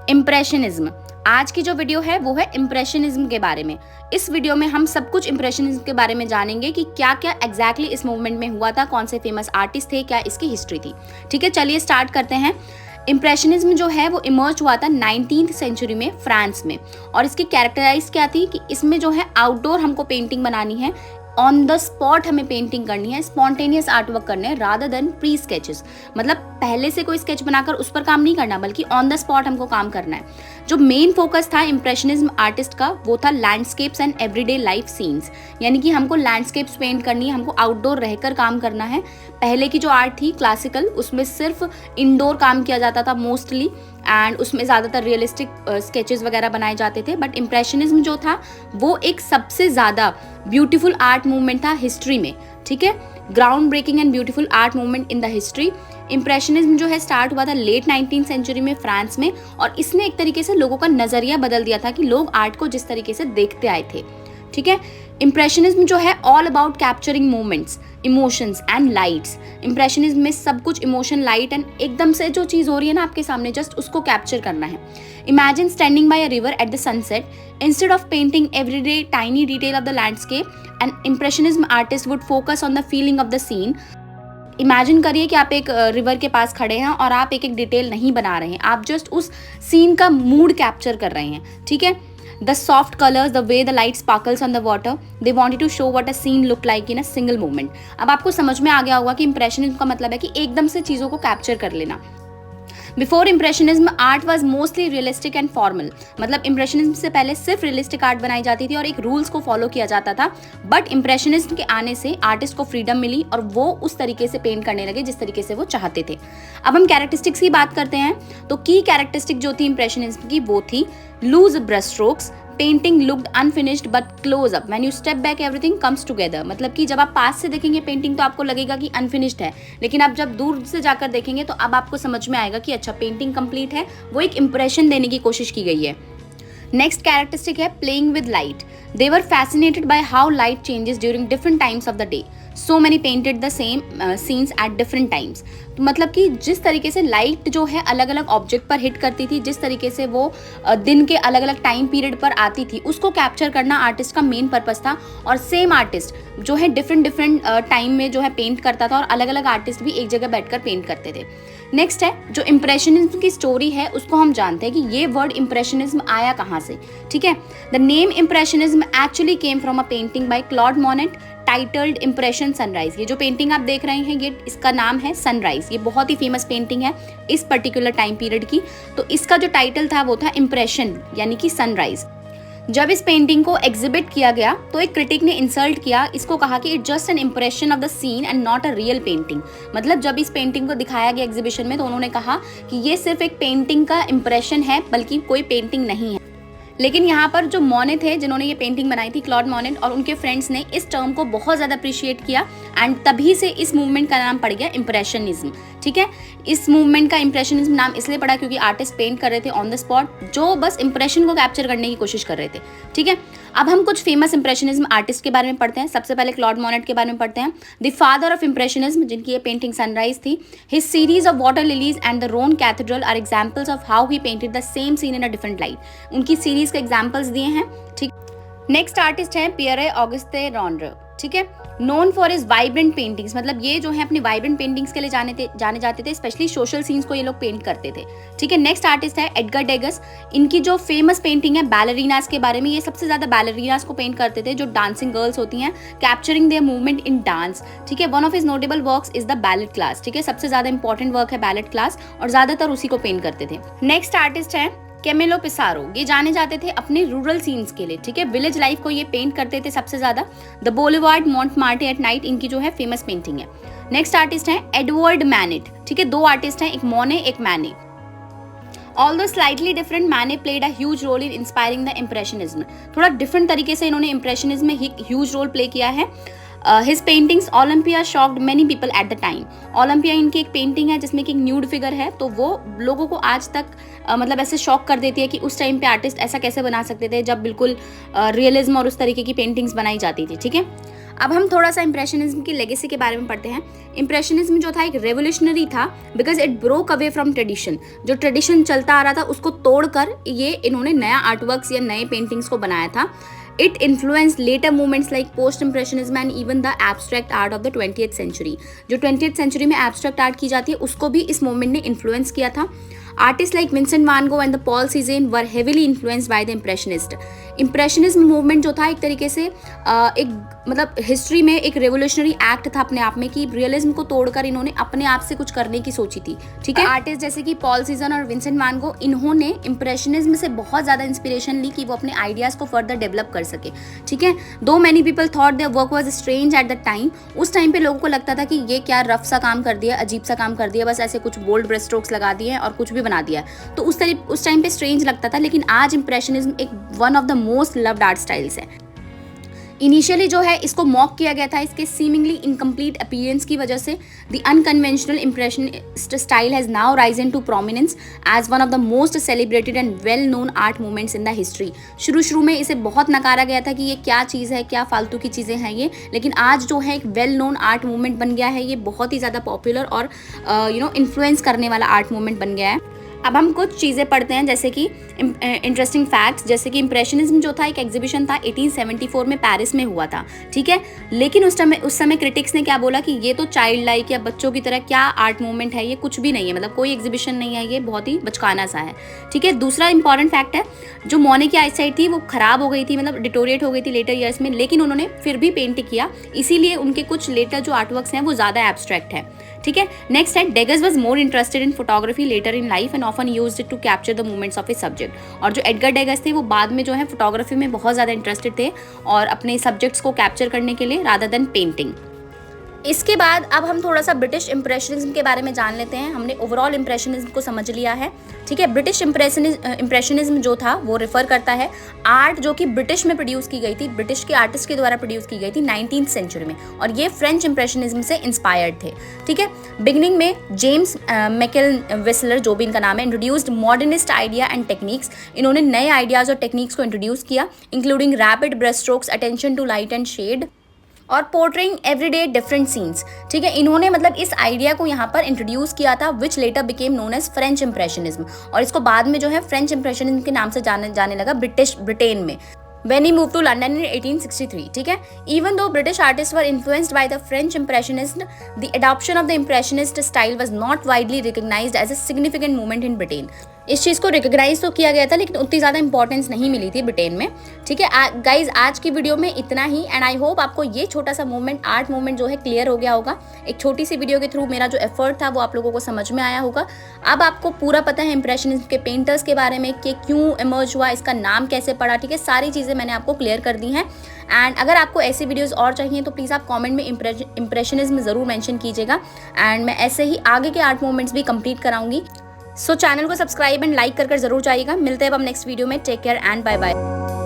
Impressionism. आज की जो वीडियो है वो है इम्प्रेशनिज्म के बारे में। इस वीडियो में हम सब कुछ इम्प्रेशनिज्म के बारे में जानेंगे कि क्या क्या एग्जैक्टली इस मूवमेंट में हुआ था, कौन से फेमस आर्टिस्ट थे, क्या इसकी हिस्ट्री थी। ठीक है, चलिए स्टार्ट करते हैं। इम्प्रेशनिज्म जो है वो इमर्ज हुआ था 19th सेंचुरी में फ्रांस में, और इसकी कैरेक्टराइज क्या थी कि इसमें जो है आउटडोर हमको पेंटिंग बनानी है, ऑन द स्पॉट हमें पेंटिंग करनी है, स्पॉन्टेनियस आर्ट वर्क करने हैं रादर देन प्री स्केचेस। मतलब पहले से कोई स्केच बनाकर उस पर काम नहीं करना, बल्कि ऑन द स्पॉट हमको काम करना है। जो मेन फोकस था इम्प्रेशनिज्म आर्टिस्ट का वो था landscapes and everyday life scenes, यानी कि हमको लैंडस्केप्स पेंट करनी है, हमको आउटडोर रहकर काम करना है। पहले की जो आर्ट थी क्लासिकल, उसमें सिर्फ इंडोर काम किया जाता था मोस्टली, एंड उसमें ज़्यादातर रियलिस्टिक स्केचेस वगैरह बनाए जाते थे। बट इम्प्रेशनिज्म जो था वो एक सबसे ज़्यादा ब्यूटीफुल आर्ट मूवमेंट था हिस्ट्री में। ठीक है, ground breaking and beautiful art movement in the history. Impressionism जो है स्टार्ट हुआ था लेट 19th सेंचुरी में फ्रांस में, और इसने एक तरीके से लोगों का नज़रिया बदल दिया था कि लोग आर्ट को जिस तरीके से देखते आए थे। ठीक है, इम्प्रेशनिज्म जो है all about capturing moments, emotions and lights. Impressionism में सब कुछ इमोशन, लाइट एंड एकदम से जो चीज़ हो रही है ना आपके सामने, जस्ट उसको कैप्चर करना है। Imagine standing by a river at the sunset. Instead of painting everyday tiny detail of the landscape, an impressionism artist would focus on the feeling of the scene. Imagine करिए कि आप एक river के पास खड़े हैं और आप एक एक डिटेल नहीं बना रहे हैं, आप जस्ट उस सीन का मूड कैप्चर कर रहे हैं। ठीक है, the soft colors, the way the light sparkles on the water, they wanted to show what a scene looked like in a single moment। अब आपको समझ में आ गया होगा कि इम्प्रेशनिज्म का मतलब है कि एकदम से चीज़ों को कैप्चर कर लेना। Before impressionism art was mostly realistic and formal. मतलब इम्प्रेशनिज्म से पहले सिर्फ रियलिस्टिक आर्ट बनाई जाती थी और एक रूल्स को फॉलो किया जाता था। बट इम्प्रेशनिज्म के आने से आर्टिस्ट को फ्रीडम मिली और वो उस तरीके से पेंट करने लगे जिस तरीके से वो चाहते थे। अब हम कैरेक्टरिस्टिक्स की बात करते हैं, तो की कैरेक्टरिस्टिक जो थी इम्प्रेशनिज्म की वो थी loose brush strokes, painting looked unfinished but close up, when you step back everything comes together. मतलब कि जब आप पास से देखेंगे पेंटिंग तो आपको लगेगा कि अनफिनिश्ड है, लेकिन आप जब दूर से जाकर देखेंगे तो अब आपको समझ में आएगा कि अच्छा पेंटिंग कंप्लीट है, वो एक इंप्रेशन देने की कोशिश की गई है। नेक्स्ट कैरेक्टरिस्टिक है playing with light. They were fascinated by how light changes during different times of the day, so many painted the same scenes at different times. तो मतलब कि जिस तरीके से लाइट जो है अलग अलग ऑब्जेक्ट पर हिट करती थी, जिस तरीके से वो दिन के अलग अलग टाइम पीरियड पर आती थी, उसको कैप्चर करना आर्टिस्ट का मेन पर्पस था। और सेम आर्टिस्ट जो है डिफरेंट टाइम में जो है पेंट करता था, और अलग अलग आर्टिस्ट भी एक जगह बैठकर पेंट करते थे। नेक्स्ट है जो इम्प्रेशनिज्म की स्टोरी है, उसको हम जानते हैं कि ये वर्ड इम्प्रेशनिज्म आया कहाँ से। ठीक है, the name impressionism actually came from a painting by Claude Monet titled Impression Sunrise. ये जो पेंटिंग आप देख रहे हैं, ये इसका नाम है सनराइज। ये बहुत ही फेमस पेंटिंग है इस पर्टिकुलर टाइम पीरियड की। तो इसका जो टाइटल था वो था इम्प्रेशन, यानी कि सनराइज। जब इस पेंटिंग को एग्जिबिट किया गया तो एक क्रिटिक ने इंसल्ट किया, इसको कहा कि it just an impression of the scene and not a real painting. मतलब जब इस पेंटिंग को दिखाया गया एग्जीबिशन में तो उन्होंने कहा कि ये सिर्फ एक पेंटिंग का इम्प्रेशन है, बल्कि कोई पेंटिंग नहीं है। लेकिन यहाँ पर जो मोने थे जिन्होंने ये पेंटिंग बनाई थी, क्लॉड मोनेट और उनके फ्रेंड्स ने इस टर्म को बहुत ज़्यादा अप्रिशिएट किया, एंड तभी से इस मूवमेंट का नाम पड़ गया इम्प्रेशनिज्म। ठीक है, इस मूवमेंट का इम्प्रेशनिज्म नाम इसलिए पड़ा क्योंकि आर्टिस्ट पेंट कर रहे थे ऑन द स्पॉट, जो बस इम्प्रेशन को कैप्चर करने की कोशिश कर रहे थे। ठीक है, अब हम कुछ फेमस इम्प्रेशनिज्म आर्टिस्ट के बारे में पढ़ते हैं। सबसे पहले क्लॉड मोनेट के बारे में पढ़ते हैं। द फादर ऑफ इम्प्रेशनिज्म, जिनकी ये पेंटिंग सनराइज थी। His series of water lilies and the Rouen Cathedral are examples of how he painted the same scene in a different light. उनकी सीरीज के एग्जाम्पल्स दिए हैं। ठीक, नेक्स्ट आर्टिस्ट है Pierre Auguste Renoir. ठीक है, known for his vibrant paintings. मतलब ये जो है अपनी वाइब्रेंट पेंटिंग्स के लिए जाने जाते थे, स्पेशली सोशल सीन्स को ये लोग पेंट करते थे। ठीक है, नेक्स्ट आर्टिस्ट है एडगर डेगस। इनकी जो फेमस पेंटिंग है बैलरीनास के बारे में, ये सबसे ज्यादा बैलरीनास को पेंट करते थे, जो डांसिंग गर्ल्स होती हैं, capturing there movement in dance. ठीक है, one of his notable works is the ballot class. ठीक है, सबसे ज्यादा इंपॉर्टेंट वर्क है बैलेट क्लास, और ज्यादातर उसी को पेंट करते थे। नेक्स्ट आर्टिस्ट है कैमिलो पिसारो। ये जाने जाते थे अपने रूरल सीन्स के लिए। ठीक है, विलेज लाइफ को ये पेंट करते थे सबसे ज्यादा। द बोलेवार्ड मॉन्टमार्टे एट नाइट इनकी जो है फेमस पेंटिंग है। नेक्स्ट आर्टिस्ट है एडवर्ड मैनेट। ठीक है, दो आर्टिस्ट हैं, एक मोने एक मैने। Although slightly different, मैने played a huge role in inspiring the impressionism। थोड़ा डिफरेंट तरीके से इन्होंने इम्प्रेशनिज्म में ह्यूज रोल प्ले किया है। His paintings Olympia shocked many people at the time. Olympia इनकी एक पेंटिंग है जिसमें कि एक न्यूड फिगर है, तो वो लोगों को आज तक मतलब ऐसे शॉक कर देती है कि उस टाइम पे आर्टिस्ट ऐसा कैसे बना सकते थे, जब बिल्कुल रियलिज्म और उस तरीके की पेंटिंग्स बनाई जाती थी। ठीक है, अब हम थोड़ा सा इंप्रेशनिज्म की लेगेसी के बारे में पढ़ते हैं। इंप्रेशनिज्म जो था एक रेवोल्यूशनरी था because it broke away from tradition. जो ट्रेडिशन चलता आ रहा था उसको तोड़कर ये इन्होंने नया आर्टवर्क्स या नए पेंटिंग्स को बनाया था। It influenced later movements like post-impressionism and even the abstract art of the 20th century। जो 20th century में abstract art की जाती है उसको भी इस movement ने influence किया था। Artists like Vincent van Gogh and the Paul Cézanne were heavily influenced by the impressionist। impressionism movement जो था एक तरीके से एक मतलब हिस्ट्री में एक रेवोल्यूशनरी एक्ट था अपने आप में कि रियलिज्म को तोड़कर इन्होंने अपने आप से कुछ करने की सोची थी। ठीक है, आर्टिस्ट जैसे कि पॉल सीजन और विंसेंट वैन गो, इन्होंने इंप्रेशनिज्म से बहुत ज़्यादा इंस्पिरेशन ली कि वो अपने आइडियाज़ को फर्दर डेवलप कर सके। ठीक है, दो many people thought their work was strange at the time. उस टाइम पे लोगों को लगता था कि ये क्या रफ सा काम कर दिया, अजीब सा काम कर दिया, बस ऐसे कुछ बोल्ड ब्रश स्ट्रोक्स लगा दिए और कुछ भी बना दिया। तो उस टाइम पे स्ट्रेंज लगता था, लेकिन आज इंप्रेशनिज्म एक one of the most loved art styles है। इनिशियली जो है इसको मॉक किया गया था इसके सीमिंगली इनकम्प्लीट अपीयरेंस की वजह से। The unconventional impressionist style has now risen to prominence as one of the most celebrated and well known art movements in the history. शुरू में इसे बहुत नकारा गया था कि ये क्या चीज़ है, क्या फालतू की चीज़ें हैं ये, लेकिन आज जो है एक वेल नोन आर्ट मूवमेंट बन गया है। ये बहुत ही ज़्यादा पॉपुलर और इन्फ्लुएंस करने वाला आर्ट मूवमेंट बन गया है। अब हम कुछ चीज़ें पढ़ते हैं जैसे कि इंटरेस्टिंग फैक्ट्स, जैसे कि इंप्रेशनिज्म जो था एक एग्जीबिशन था 1874 में पेरिस में हुआ था। ठीक है, लेकिन उस समय क्रिटिक्स ने क्या बोला कि ये तो चाइल्ड लाइक या बच्चों की तरह क्या आर्ट मूवमेंट है, ये कुछ भी नहीं है, मतलब कोई एग्जीबिशन नहीं है, ये बहुत ही बचकाना सा है। ठीक है, दूसरा इंपॉर्टेंट फैक्ट है जो मोने की आईसाइट थी वो खराब हो गई थी, मतलब डिटोरिएट हो गई थी लेटर ईयर्स में, लेकिन उन्होंने फिर भी पेंट किया, इसीलिए उनके कुछ लेटर जो आर्टवर्क्स हैं वो ज़्यादा एब्स्ट्रैक्ट है। ठीक है, नेक्स्ट है Degas was more interested in photography later in life and often used it to capture the movements of a subject. और जो एडगर डेगर्स थे वो बाद में जो है फोटोग्राफी में बहुत ज़्यादा इंटरेस्टेड थे और अपने सब्जेक्ट्स को कैप्चर करने के लिए रादर देन पेंटिंग। इसके बाद अब हम थोड़ा सा ब्रिटिश इंप्रेशनिज्म के बारे में जान लेते हैं। हमने ओवरऑल इंप्रेशनिज्म को समझ लिया है। ठीक है, ब्रिटिश इंप्रेशनिज्म जो था वो रेफर करता है आर्ट जो कि ब्रिटिश में प्रोड्यूस की गई थी, ब्रिटिश के आर्टिस्ट के द्वारा प्रोड्यूस की गई थी 19th सेंचुरी में, और ये फ्रेंच इंप्रेशनिज्म से इंस्पायर्ड थे। ठीक है, बिगनिंग में जेम्स मैकेल विस्लर, जो भी इनका नाम है, introduced modernist idea and techniques. इन्होंने नए आइडियाज़ और टेक्निक्स को इंट्रोड्यूस किया, including rapid brush strokes, attention to light and shade और पोर्ट्रेइंग एवरीडे डिफरेंट सीन्स। ठीक है, इन्होंने मतलब इस आइडिया को यहाँ पर इंट्रोड्यूस किया था which later became known as French impressionism, और इसको बाद में जो है फ्रेंच इंप्रेशनिज्म के नाम से जाने लगा ब्रिटेन में when he moved to London in 1863. ठीक है, even though British artists were influenced by the French Impressionists, the adoption of the Impressionist style was not widely recognized as a significant movement in Britain. इस चीज़ को recognise तो किया गया था लेकिन उतनी ज़्यादा इंपॉर्टेंस नहीं मिली थी ब्रिटेन में। ठीक है गाइज, आज की वीडियो में इतना ही एंड आई होप आपको ये छोटा सा मूवमेंट, आर्ट मूवमेंट जो है क्लियर हो गया होगा। एक छोटी सी वीडियो के थ्रू मेरा जो एफर्ट था वो आप लोगों को समझ में आया होगा। अब आपको पूरा पता है इंप्रेशनिज्म के पेंटर्स के बारे में कि क्यों इमर्ज हुआ, इसका नाम कैसे पड़ा। ठीक है, सारी चीज़ें मैंने आपको क्लियर कर दी हैं। एंड अगर आपको ऐसी वीडियोस और चाहिए तो प्लीज़ आप कमेंट में इंप्रेशनिज्म ज़रूर मेंशन कीजिएगा एंड मैं ऐसे ही आगे के आर्ट मूवमेंट्स भी कंप्लीट कराऊंगी। सो चैनल को सब्सक्राइब एंड लाइक कर ज़रूर जाइएगा। मिलते हैं अब नेक्स्ट वीडियो में। Take care and bye bye.